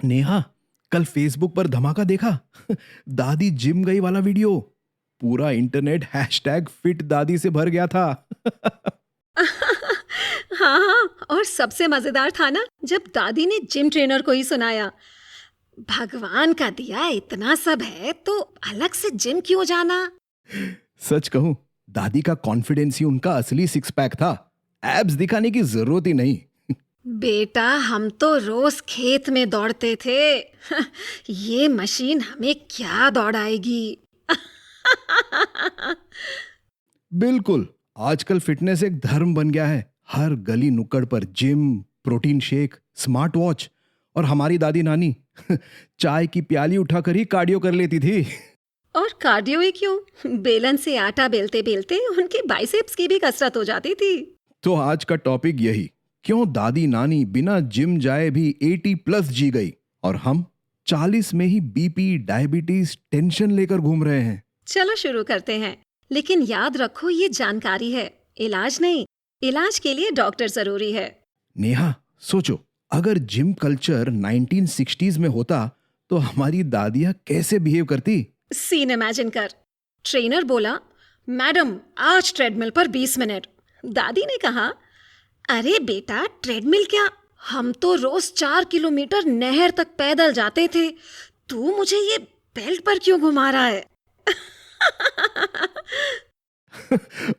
नेहा, कल फेसबुक पर धमाका देखा। दादी जिम गई वाला वीडियो। पूरा इंटरनेट हैशटैग फिट दादी से भर गया था। हाँ हाँ, और सबसे मजेदार था ना जब दादी ने जिम ट्रेनर को ही सुनाया, भगवान का दिया इतना सब है तो अलग से जिम क्यों जाना। सच कहूं, दादी का कॉन्फिडेंस ही उनका असली सिक्स पैक था। एब्स दिखाने की जरूरत ही नहीं। बेटा, हम तो रोज खेत में दौड़ते थे। ये मशीन हमें क्या दौड़ाएगी। बिल्कुल, आजकल फिटनेस एक धर्म बन गया है। हर गली नुक्कड़ पर gym, protein shake, smart watch. और हमारी दादी नानी चाय की प्याली उठाकर ही कार्डियो कर लेती थी। और कार्डियो ही क्यों, बेलन से आटा बेलते बेलते उनके बाइसेप्स की भी कसरत हो जाती थी। तो आज का टॉपिक यही, क्यों दादी नानी बिना जिम जाए भी 80 प्लस जी गई और हम 40 में ही बीपी, डायबिटीज, टेंशन लेकर घूम रहे हैं। चलो शुरू करते हैं, लेकिन याद रखो ये जानकारी है, इलाज नहीं। इलाज के लिए डॉक्टर जरूरी है। नेहा, सोचो, अगर जिम कल्चर 1960s में होता तो हमारी दादियां कैसे बिहेव करती। सीन इमेजिन कर, ट्रेनर बोला, मैडम आज ट्रेडमिल पर 20 मिनट। दादी ने कहा, अरे बेटा ट्रेडमिल क्या, हम तो रोज 4 किलोमीटर नहर तक पैदल जाते थे, तू मुझे ये बेल्ट पर क्यों घुमा रहा है।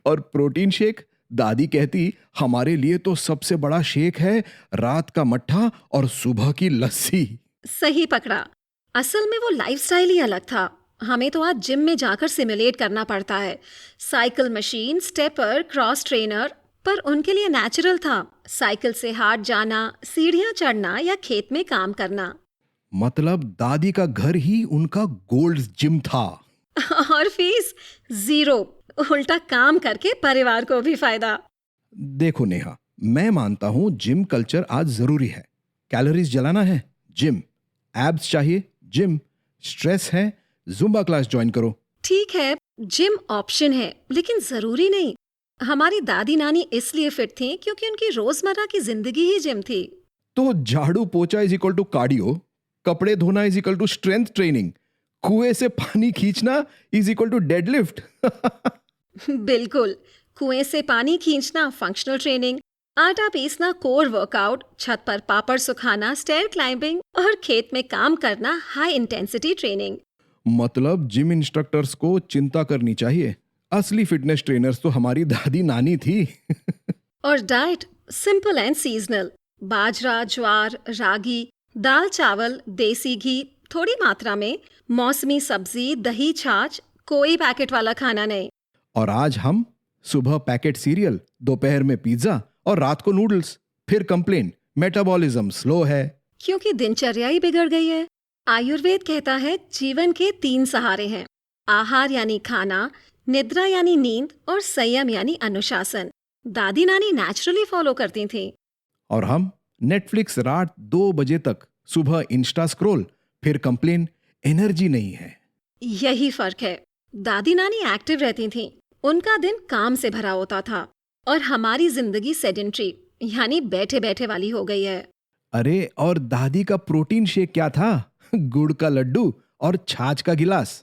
और प्रोटीन शेक, दादी कहती, हमारे लिए तो सबसे बड़ा शेक है रात का मट्ठा और सुबह की लस्सी। सही पकड़ा, असल में वो लाइफस्टाइल ही अलग था। हमें तो आज जिम में जाकर सिमुलेट करना पड़ता है, cycle machine, stepper, cross trainer. पर उनके लिए नेचुरल था, साइकिल से हाट जाना, सीढ़ियां चढ़ना या खेत में काम करना। मतलब दादी का घर ही उनका गोल्ड जिम था। और फीस जीरो, उल्टा काम करके परिवार को भी फायदा। देखो नेहा, मैं मानता हूं जिम कल्चर आज जरूरी है। कैलोरीज जलाना है, जिम। एब्स चाहिए, जिम। स्ट्रेस है, जुम्बा क्लास ज्वाइन करो। ठीक है, जिम ऑप्शन है लेकिन जरूरी नहीं। हमारी दादी नानी इसलिए फिट थी क्योंकि उनकी रोजमर्रा की जिंदगी ही जिम थी। तो झाड़ू पोछा इज इक्वल टू कार्डियो, कपड़े धोना is equal to strength training, कुएं से पानी खींचना इज इक्वल टू डेडलिफ्ट। बिल्कुल, कुएं से पानी खींचना फंक्शनल ट्रेनिंग, आटा पीसना कोर वर्कआउट, छत पर पापड़ सुखाना स्टेयर क्लाइंबिंग और खेत में काम करना हाई इंटेंसिटी ट्रेनिंग। मतलब जिम इंस्ट्रक्टर्स को चिंता करनी चाहिए। असली फिटनेस ट्रेनर्स तो हमारी दादी नानी थी। और डाइट सिंपल एंड सीजनल, बाजरा, ज्वार, रागी, दाल चावल, देसी घी थोड़ी मात्रा में, मौसमी सब्जी, दही, छाछ, कोई पैकेट वाला खाना नहीं। और आज हम सुबह पैकेट सीरियल, दोपहर में पिज्जा और रात को नूडल्स। फिर कंप्लेन, मेटाबॉलिज्म स्लो है। क्योंकि दिनचर्या ही बिगड़ गई है। आयुर्वेद कहता है जीवन के 3 सहारे हैं, आहार यानी खाना, निद्रा यानी नींद और संयम यानी अनुशासन। दादी नानी नेचुरली फॉलो करती थी। और हम नेटफ्लिक्स रात 2 बजे तक, सुबह इंस्टा स्क्रॉल, फिर कंप्लेन, एनर्जी नहीं है। यही फर्क है, दादी नानी एक्टिव रहती थीं, उनका दिन काम से भरा होता था और हमारी जिंदगी सेडेंट्री यानी बैठे बैठे वाली हो गई है। अरे और दादी का प्रोटीन शेक क्या था? गुड़ का लड्डू और छाछ का गिलास।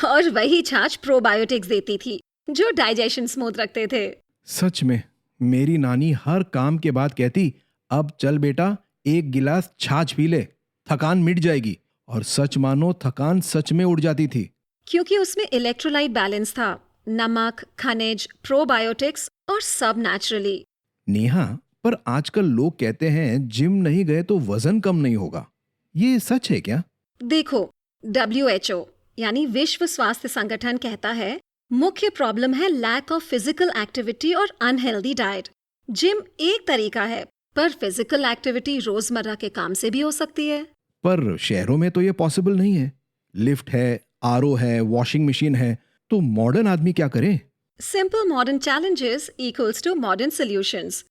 और वही छाछ प्रोबायोटिक्स देती थी जो डाइजेशन स्मूथ रखते थे। सच में, मेरी नानी हर काम के बाद कहती, अब चल बेटा, एक गिलास छाछ पी ले, थकान मिट जाएगी। और सच मानो, थकान सच में उड़ जाती थी। क्योंकि उसमें इलेक्ट्रोलाइट बैलेंस था, नमक, खनिज, प्रोबायोटिक्स और सब नेचुरली। नेहा, पर आजकल लोग कहते हैं जिम नहीं गए तो वजन कम नहीं होगा। ये सच है क्या? देखो, WHO यानी विश्व स्वास्थ्य संगठन कहता है मुख्य प्रॉब्लम है लैक ऑफ फिजिकल एक्टिविटी और अनहेल्दी डाइट। जिम एक तरीका है, पर फिजिकल एक्टिविटी रोजमर्रा के काम से भी हो सकती है। पर शहरों में तो ये पॉसिबल नहीं है। लिफ्ट है, आरओ है, वॉशिंग मशीन है, तो मॉडर्न आदमी क्या करे? Simple modern challenges equals to modern solutions.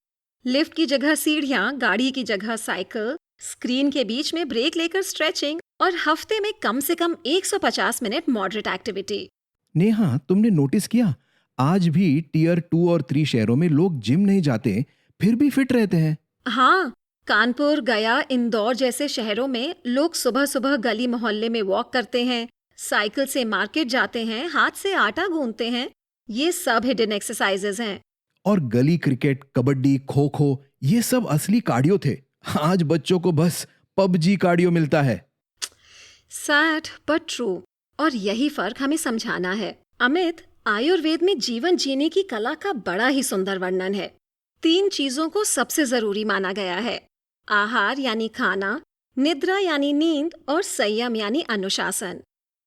Lift की जगह सीढ़ियां, गाड़ी की जगह साइकिल, स्क्रीन के बीच में ब्रेक लेकर स्ट्रेचिंग और हफ्ते में कम से कम 150 मिनट मॉडरेट एक्टिविटी। नेहा, तुमने नोटिस किया, आज भी टियर 2 और 3 शहरों में लोग जिम नहीं जाते, फिर भी फिट रहते हैं। हाँ, कानपुर, गया, इंदौर जैसे शहरों में लोग सुबह सुबह गली मोहल्ले में वॉक करते हैं, साइकिल से मार्केट जाते हैं, हाथ से आटा गूंथते हैं। ये सब हिडन एक्सरसाइजेज हैं। और गली क्रिकेट, कबड्डी, खो खो, ये सब असली कार्डियो थे। आज बच्चों को बस पबजी कार्डियो मिलता है। Sad but true. और यही फर्क हमें समझाना है। अमित, आयुर्वेद में जीवन जीने की कला का बड़ा ही सुंदर वर्णन है। 3 चीजों को सबसे जरूरी माना गया है। आहार यानी खाना, निद्रा यानी नींद और संयम यानी अनुशासन।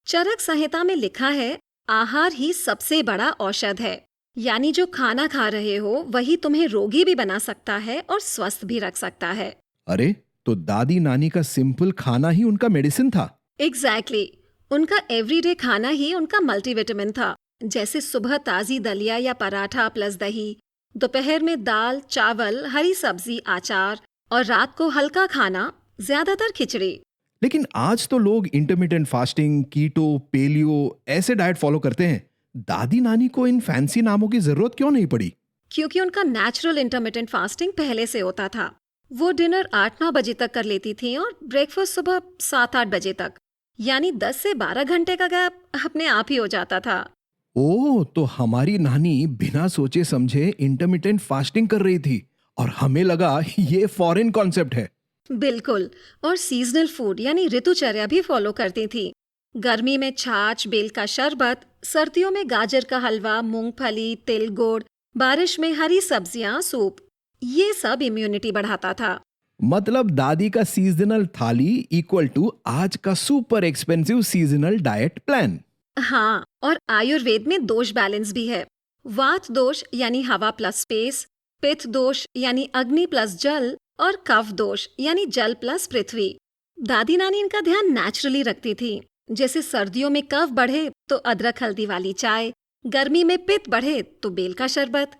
चरक संहिता में लिखा है, आहार ही सबसे बड़ा औषध है। यानी जो खाना खा रहे हो वही तुम्हें रोगी भी बना सकता है और स्वस्थ भी रख सकता है। अरे, तो दादी नानी का सिंपल खाना ही उनका मेडिसिन था। एग्जैक्टली। उनका एवरीडे खाना ही उनका मल्टीविटामिन था। जैसे सुबह ताजी दलिया या पराठा प्लस दही, दोपहर में दाल, चावल, हरी सब्जी, अचार और रात को हल्का खाना, ज्यादातर खिचड़ी। लेकिन आज तो लोग इंटरमिटेंट फास्टिंग, कीटो, पेलियो ऐसे डाइट फॉलो करते हैं। दादी नानी को इन फैंसी नामों की जरूरत क्यों नहीं पड़ी? क्योंकि उनका नेचुरल इंटरमिटेंट फास्टिंग पहले से होता था। वो डिनर 8-9 बजे तक कर लेती थी और ब्रेकफास्ट सुबह 7-8 बजे तक। यानी 10 से 12 घंटे का गैप अपने आप ही हो जाता था। ओह, तो हमारी नानी बिना सोचे समझे इंटरमिटेंट फास्टिंग कर रही थी और हमें लगा ये फॉरेन कॉन्सेप्ट है। बिल्कुल। और सीजनल फूड यानी ऋतुचर्या भी फॉलो करती थी। गर्मी में छाछ, बेल का शरबत, सर्दियों में गाजर का हलवा, मूंगफली, तिल गुड़, बारिश में हरी सब्जियां, सूप। ये सब इम्यूनिटी बढ़ाता था। मतलब दादी का सीजनल थाली इक्वल टू आज का super expensive seasonal diet plan. हाँ, और आयुर्वेद में दोष बैलेंस भी है। वात दोष यानी हवा प्लस स्पेस, पित्त दोष यानी अग्नि प्लस जल और कफ दोष यानी जल प्लस पृथ्वी। दादी नानी इनका ध्यान नेचुरली रखती थी। जैसे सर्दियों में कफ बढ़े तो अदरक हल्दी वाली चाय, गर्मी में पित्त बढ़े तो बेल का शरबत।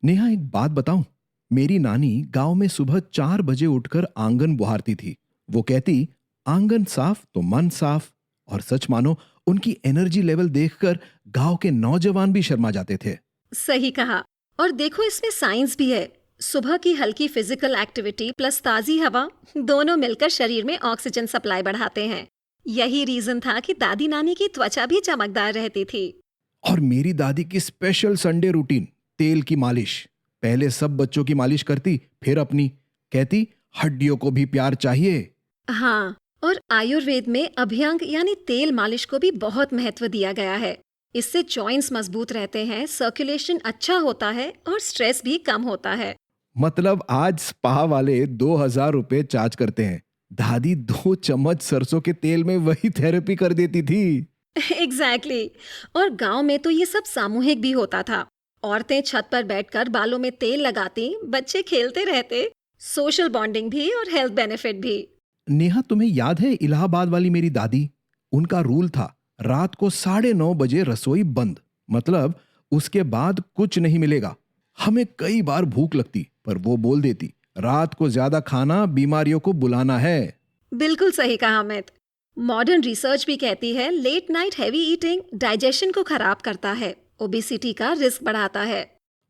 नेहा, एक बात बताऊं, मेरी नानी गांव में सुबह 4 बजे उठकर आंगन बुहारती थी। वो कहती, आंगन साफ तो मन साफ। और सच मानो, उनकी एनर्जी लेवल देखकर गांव के नौजवान भी शर्मा जाते थे। सही कहा। और देखो, इसमें साइंस भी है। सुबह की हल्की फिजिकल एक्टिविटी प्लस ताजी हवा दोनों मिलकर शरीर में ऑक्सीजन सप्लाई बढ़ाते हैं। यही रीजन था कि दादी नानी की त्वचा भी चमकदार रहती थी। और मेरी दादी की स्पेशल संडे रूटीन, तेल की मालिश। पहले सब बच्चों की मालिश करती, फिर अपनी। कहती, हड्डियों को भी प्यार चाहिए। हाँ, और आयुर्वेद में अभ्यंग यानी तेल मालिश को भी बहुत महत्व दिया गया है। इससे जॉइंट्स मजबूत रहते हैं, सर्कुलेशन अच्छा होता है और स्ट्रेस भी कम होता है। मतलब आज स्पा वाले 2000 रुपए चार्ज करते हैं। दादी 2 चम्मच सरसों के तेल में वही थेरेपी कर देती थी। एग्जैक्टली। और गांव में तो ये सब सामूहिक भी होता था। औरतें छत पर बैठकर बालों में तेल लगाती, बच्चे खेलते रहते। सोशल बॉन्डिंग भी और हेल्थ बेनिफिट भी। नेहा, तुम्हें याद है इलाहाबाद वाली मेरी दादी? उनका रूल था, रात को 9:30 बजे रसोई बंद। मतलब उसके बाद कुछ नहीं मिलेगा। हमें कई बार भूख लगती, पर वो बोल देती, रात को ज्यादा खाना बीमारियों को बुलाना है। बिल्कुल सही कहा अमित। मॉडर्न रिसर्च भी कहती है late night heavy eating digestion को खराब करता है, ओबेसिटी का रिस्क बढ़ाता है।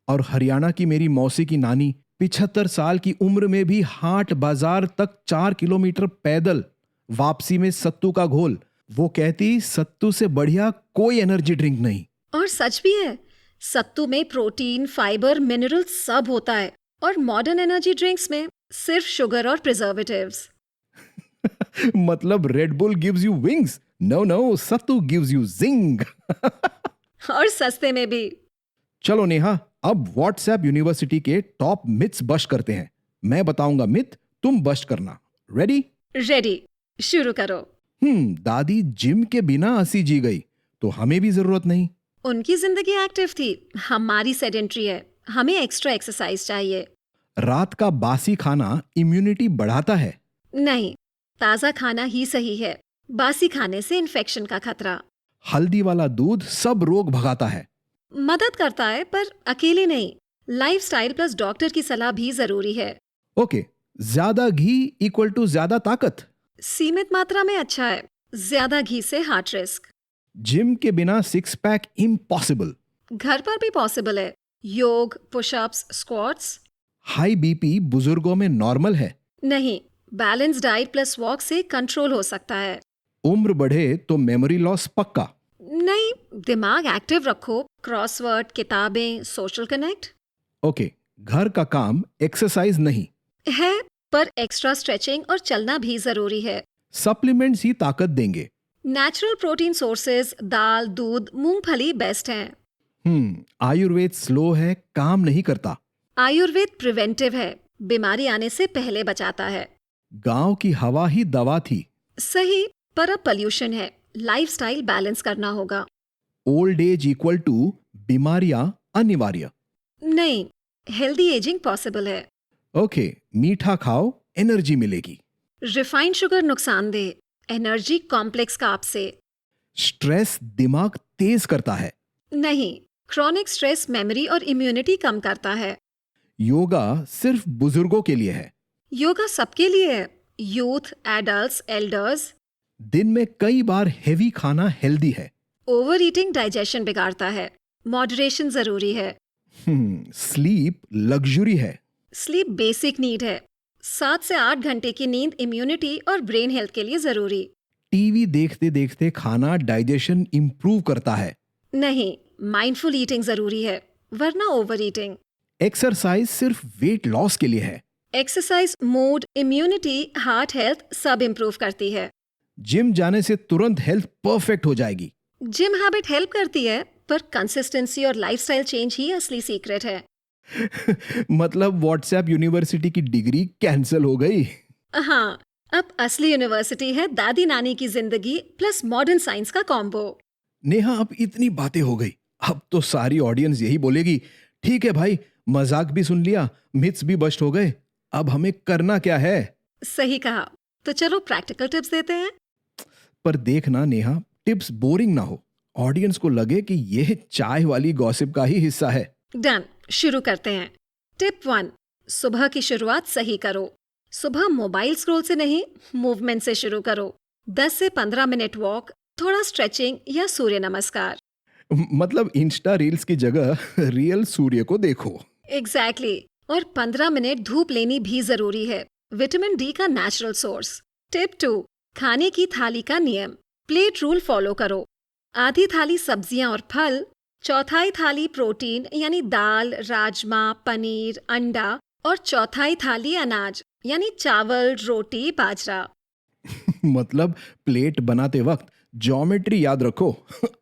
और हरियाणा की मेरी मौसी की नानी 75 साल की उम्र में भी हाट बाजार तक 4 किलोमीटर पैदल, वापसी में सत्तू का घोल। वो कहती, सत्तू से बढ़िया कोई एनर्जी ड्रिंक नहीं। और सच भी है। सत्तू में प्रोटीन, फाइबर, मिनरल सब होता है। और मॉडर्न एनर्जी ड्रिंक्स में सिर्फ शुगर और प्रिजर्वेटिव्स। मतलब Red Bull gives you wings, no no, sattu gives you zing. और सस्ते में भी। चलो नेहा, अब व्हाट्सएप यूनिवर्सिटी के टॉप मिथ्स बस्ट करते हैं। मैं बताऊंगा मिथ, तुम बस्ट करना। रेडी? रेडी, शुरू करो। दादी जिम के बिना 80 जी गई, तो हमें भी जरूरत नहीं। उनकी जिंदगी एक्टिव थी, हमारी सेडेंट्री है। हमें एक्स्ट्रा एक्सरसाइज चाहिए। रात का बासी खाना इम्यूनिटी बढ़ाता है? नहीं, ताजा खाना ही सही है। बासी खाने से इन्फेक्शन का खतरा। हल्दी वाला दूध सब रोग भगाता है? मदद करता है, पर अकेले नहीं। लाइफस्टाइल प्लस डॉक्टर की सलाह भी जरूरी है। ओके, ज्यादा घी इक्वल टू ज्यादा ताकत? सीमित मात्रा में अच्छा है, ज्यादा घी से हार्ट रिस्क। जिम के बिना 6 पैक इम्पॉसिबल? घर पर भी पॉसिबल है। योग, पुशअप्स, स्क्वाट्स। हाई बीपी बुजुर्गों में नॉर्मल है? नहीं, बैलेंस डाइट प्लस वॉक से कंट्रोल हो सकता है। उम्र बढ़े तो मेमोरी लॉस पक्का? नहीं, दिमाग एक्टिव रखो, क्रॉसवर्ड, किताबें, सोशल कनेक्ट ओके, घर का काम, एक्सरसाइज नहीं। है, पर एक्स्ट्रा स्ट्रेचिंग और चलना भी जरूरी है। सप्लीमेंट्स ही ताकत देंगे। नेचुरल प्रोटीन सोर्सेज, दाल, दूध, मूंगफली बेस्ट हैं। आयुर्वेद स्लो है, काम नहीं करता। आयुर्वेद प्रिवेंटिव है, बीमारी आने से पहले बचाता है। गांव की हवा ही दवा थी। सही, पर अब पोल्यूशन है, लाइफस्टाइल बैलेंस करना होगा। ओल्ड एज इक्वल टू बीमारियां अनिवार्य। नहीं, हेल्दी एजिंग पॉसिबल है। ओके, मीठा खाओ, एनर्जी मिलेगी। रिफाइंड शुगर नुकसानदेह, एनर्जी कॉम्प्लेक्स कार्ब से। स्ट्रेस दिमाग तेज करता है। नहीं, क्रॉनिक स्ट्रेस मेमोरी और इम्यूनिटी कम करता है। योगा सिर्फ बुजुर्गों के लिए है। योगा सबके लिए है, यूथ, एडल्ट्स, एल्डर्स। दिन में कई बार हेवी खाना हेल्दी है। ओवर ईटिंग डाइजेशन बिगाड़ता है, मॉडरेशन जरूरी है। स्लीप लग्जरी है। स्लीप बेसिक नीड है, 7 से 8 घंटे की नींद इम्यूनिटी और ब्रेन हेल्थ के लिए जरूरी। टीवी देखते देखते खाना डाइजेशन इंप्रूव करता है। नहीं, माइंडफुल ईटिंग जरूरी है, वरना ओवर ईटिंग। एक्सरसाइज सिर्फ वेट लॉस के लिए है। Exercise mood, immunity, heart health सब इम्प्रूव करती है। जिम जाने से तुरंत हेल्थ परफेक्ट हो जाएगी। जिम हैबिट हेल्प करती है, पर कंसिस्टेंसी और लाइफस्टाइल चेंज ही असली सीक्रेट है। मतलब व्हाट्सएप यूनिवर्सिटी की डिग्री कैंसिल हो गई। हाँ, अब असली यूनिवर्सिटी है दादी नानी की जिंदगी प्लस मॉडर्न साइंस का कॉम्बो। नेहा, अब इतनी बातें हो गई, अब तो सारी ऑडियंस यही बोलेगी, ठीक है भाई, मजाक भी सुन लिया, मिथ्स भी बस्ट हो गए, अब हमें करना क्या है? सही कहा, तो चलो प्रैक्टिकल टिप्स देते हैं। पर देखना नेहा, टिप्स बोरिंग ना हो, ऑडियंस को लगे कि यह चाय वाली गॉसिप का ही हिस्सा है। डन, शुरू करते हैं। टिप 1, सुबह की शुरुआत सही करो। सुबह मोबाइल स्क्रॉल से नहीं, मूवमेंट से शुरू करो। 10 से 15 मिनट वॉक, थोड़ा स्ट्रेचिंग या सूर्य नमस्कार। मतलब इंस्टा रील्स की जगह रियल सूर्य को देखो। एग्जैक्टली, और 15 मिनट धूप लेनी भी जरूरी है, विटामिन डी का नेचुरल सोर्स। टिप 2, खाने की थाली का नियम, प्लेट रूल फॉलो करो। आधी थाली सब्जियां और फल, चौथाई थाली प्रोटीन यानी दाल, राजमा, पनीर, अंडा, और चौथाई थाली अनाज यानी चावल, रोटी, बाजरा। मतलब प्लेट बनाते वक्त ज्योमेट्री याद रखो,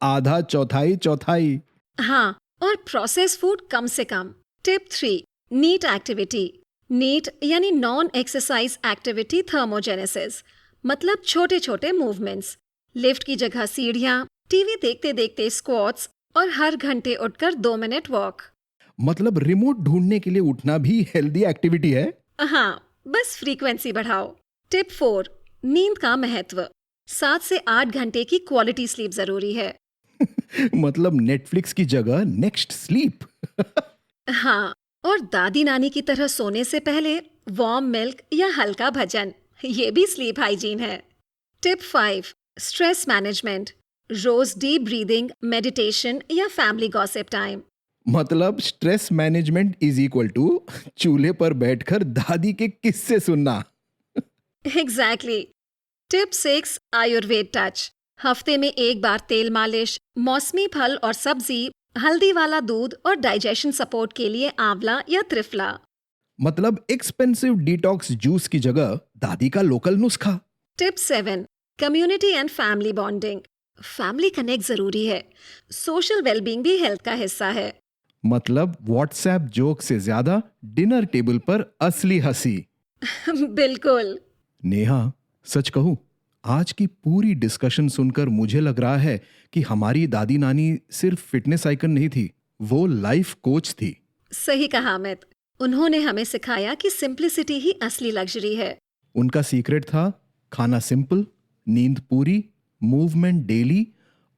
आधा चौथाई चौथाई। हाँ, और प्रोसेस फूड कम से कम। Tip 3, NEAT activity. नीट यानी नॉन एक्सरसाइज एक्टिविटी थर्मोजेनेसिस, मतलब छोटे छोटे मूवमेंट्स। लिफ्ट की जगह सीढ़ियाँ, टीवी देखते देखते स्क्वाट्स, और हर घंटे उठकर 2 मिनट वॉक। मतलब रिमोट ढूंढने के लिए उठना भी हेल्दी एक्टिविटी है। हाँ, बस फ्रीक्वेंसी बढ़ाओ। टिप 4, नींद का महत्व। 7 से 8 घंटे की क्वालिटी स्लीप जरूरी है। मतलब नेटफ्लिक्स की जगह नेक्स्ट स्लीप। हाँ, और दादी नानी की तरह सोने से पहले वार्म मिल्क या हल्का भजन, ये भी स्लीप हाइजीन है। Tip 5, stress management. रोज डीप ब्रीदिंग, मेडिटेशन या फैमिली गॉसिप टाइम। मतलब stress management is equal to चूल्हे पर बैठकर दादी के किस्से सुनना। एग्जैक्टली। Tip 6, Ayurveda touch. हफ्ते में एक बार तेल मालिश, मौसमी फल और सब्जी, हल्दी वाला दूध और डाइजेशन सपोर्ट के लिए आंवला या त्रिफला। मतलब एक्सपेंसिव डिटॉक्स जूस की जगह दादी का लोकल नुस्खा। Tip 7, community and family bonding. Family connect जरूरी है, सोशल वेलबींग भी हेल्थ का हिस्सा है। मतलब व्हाट्सएप जोक से ज्यादा डिनर टेबल पर असली हंसी। बिल्कुल। नेहा, सच कहूं, आज की पूरी डिस्कशन सुनकर मुझे लग रहा है कि हमारी दादी नानी सिर्फ फिटनेस आइकन नहीं थी, वो लाइफ कोच थी। सही कहा अमित, उन्होंने हमें सिखाया कि सिंप्लिसिटी ही असली लग्जरी है। उनका सीक्रेट था खाना सिंपल, नींद पूरी, मूवमेंट डेली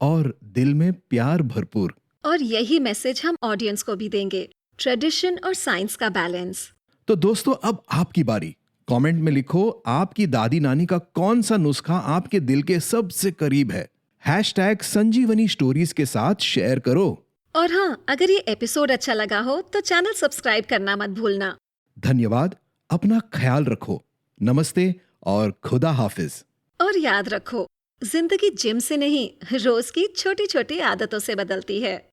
और दिल में प्यार भरपूर। और यही मैसेज हम ऑडियंस को भी देंगे, ट्रेडिशन और साइंस का बैलेंस। तो दोस्तों, अब आपकी बारी। कमेंट में लिखो आपकी दादी नानी का कौन सा नुस्खा आपके दिल के सबसे करीब है। #संजीवनी स्टोरीज के साथ शेयर करो। और हाँ, अगर ये एपिसोड अच्छा लगा हो तो चैनल सब्सक्राइब करना मत भूलना। धन्यवाद, अपना ख्याल रखो। नमस्ते और खुदा हाफिज। और याद रखो, जिंदगी जिम से नहीं, रोज की छोटी छोटी आदतों से बदलती है।